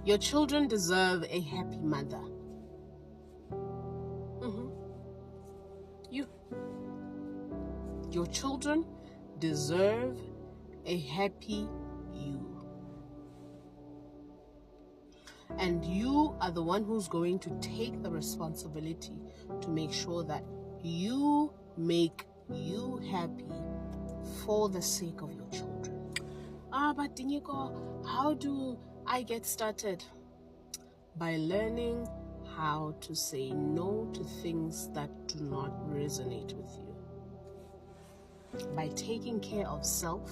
Your children deserve a happy mother. Your children deserve a happy you. And you are the one who's going to take the responsibility to make sure that you make you happy for the sake of your children. But Dinyiko, how do I get started? By learning how to say no to things that do not resonate with you. By taking care of self,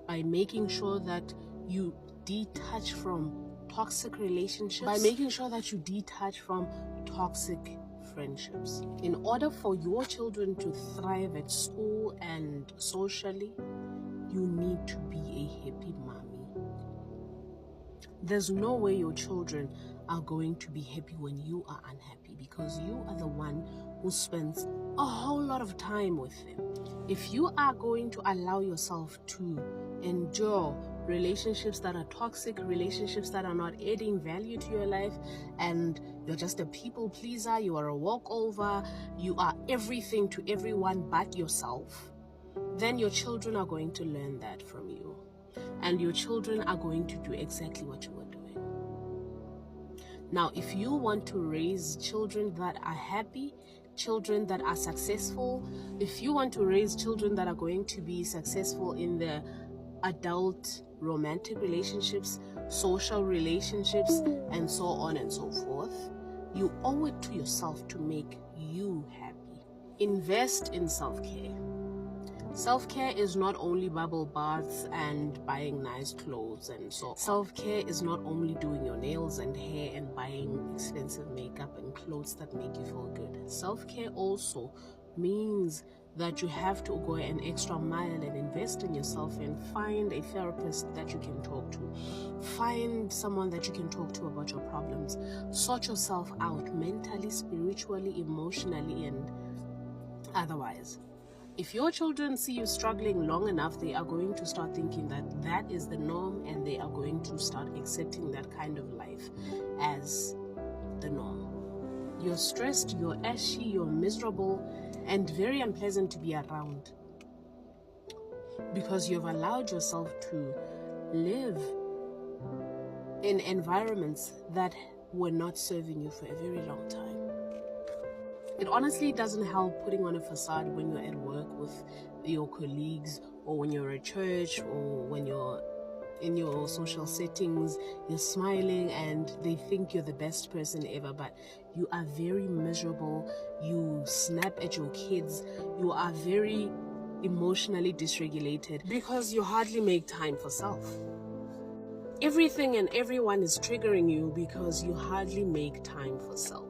by making sure that you detach from toxic relationships, by making sure that you detach from toxic friendships. In order for your children to thrive at school and socially, you need to be a happy mommy. There's no way your children are going to be happy when you are unhappy, because you are the one who spends a whole lot of time with them. If you are going to allow yourself to endure relationships that are toxic, relationships that are not adding value to your life, and you're just a people pleaser, you are a walkover, you are everything to everyone but yourself, then your children are going to learn that from you. And your children are going to do exactly what you were doing. Now, if you want to raise children that are happy, children that are successful, if you want to raise children that are going to be successful in their adult romantic relationships, social relationships, and so on and so forth, you owe it to yourself to make you happy. Invest in self-care. Self-care is not only bubble baths and buying nice clothes and so on. Self-care is not only doing your nails and hair and buying expensive makeup and clothes that make you feel good. Self-care also means that you have to go an extra mile and invest in yourself and find a therapist that you can talk to. Find someone that you can talk to about your problems. Sort yourself out mentally, spiritually, emotionally, and otherwise. If your children see you struggling long enough, they are going to start thinking that that is the norm, and they are going to start accepting that kind of life as the norm. You're stressed, you're ashy, you're miserable, and very unpleasant to be around because you've allowed yourself to live in environments that were not serving you for a very long time. It honestly doesn't help putting on a facade when you're at work with your colleagues, or when you're at church, or when you're in your social settings, you're smiling and they think you're the best person ever, but you are very miserable, you snap at your kids, you are very emotionally dysregulated because you hardly make time for self. Everything and everyone is triggering you because you hardly make time for self.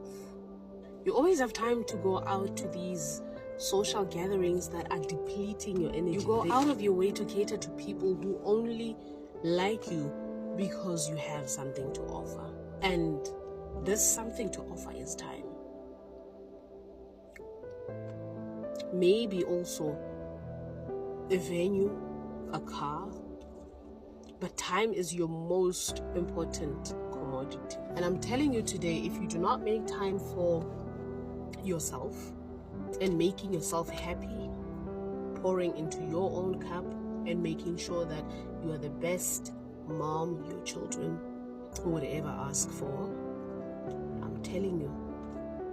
You always have time to go out to these social gatherings that are depleting your energy. You go out of your way to cater to people who only like you because you have something to offer. And this something to offer is time. Maybe also a venue, a car, but time is your most important commodity. And I'm telling you today, if you do not make time for yourself and making yourself happy, pouring into your own cup and making sure that you are the best mom your children would ever ask for, I'm telling you,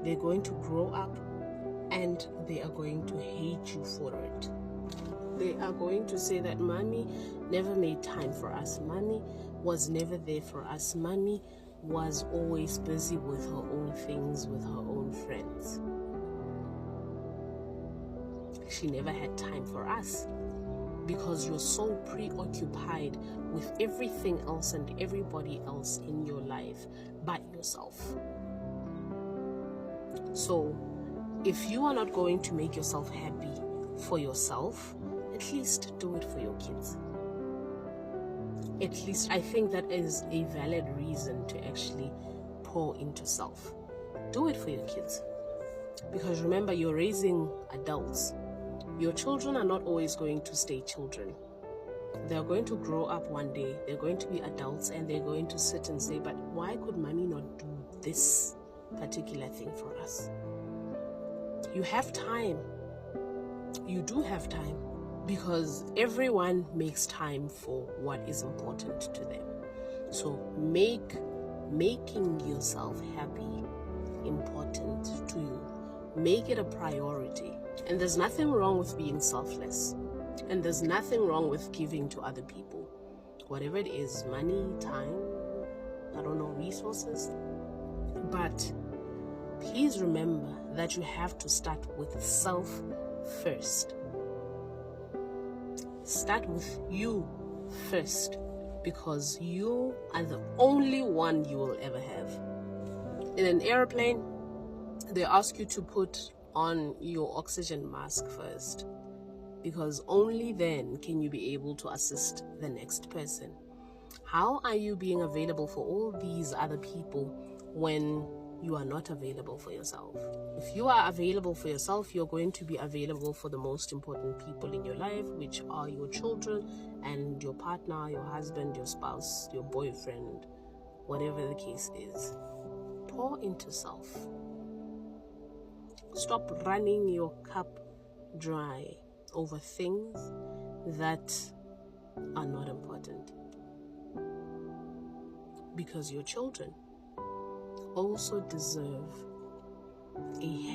they're going to grow up and they are going to hate you for it. They are going to say that mommy never made time for us. Mommy was never there for us. Mommy was always busy with her own things, with her own friends. She never had time for us because you're so preoccupied with everything else and everybody else in your life but yourself. So if you are not going to make yourself happy for yourself, at least do it for your kids. At least I think that is a valid reason to actually pour into self. Do it for your kids. Because remember, you're raising adults. Your children are not always going to stay children. They're going to grow up one day, they're going to be adults, and they're going to sit and say, but why could mommy not do this particular thing for us? You have time. You do have time, because everyone makes time for what is important to them. So making yourself happy important to you. Make it a priority. And there's nothing wrong with being selfless. And there's nothing wrong with giving to other people. Whatever it is, money, time, resources. But please remember that you have to start with self first. Start with you first, because you are the only one you will ever have. In an airplane, they ask you to put on your oxygen mask first, because only then can you be able to assist the next person. How are you being available for all these other people when you are not available for yourself? If you are available for yourself, you're going to be available for the most important people in your life, which are your children and your partner, your husband, your spouse, your boyfriend, whatever the case is. Pour into self. Stop running your cup dry over things that are not important. Because your children also deserve a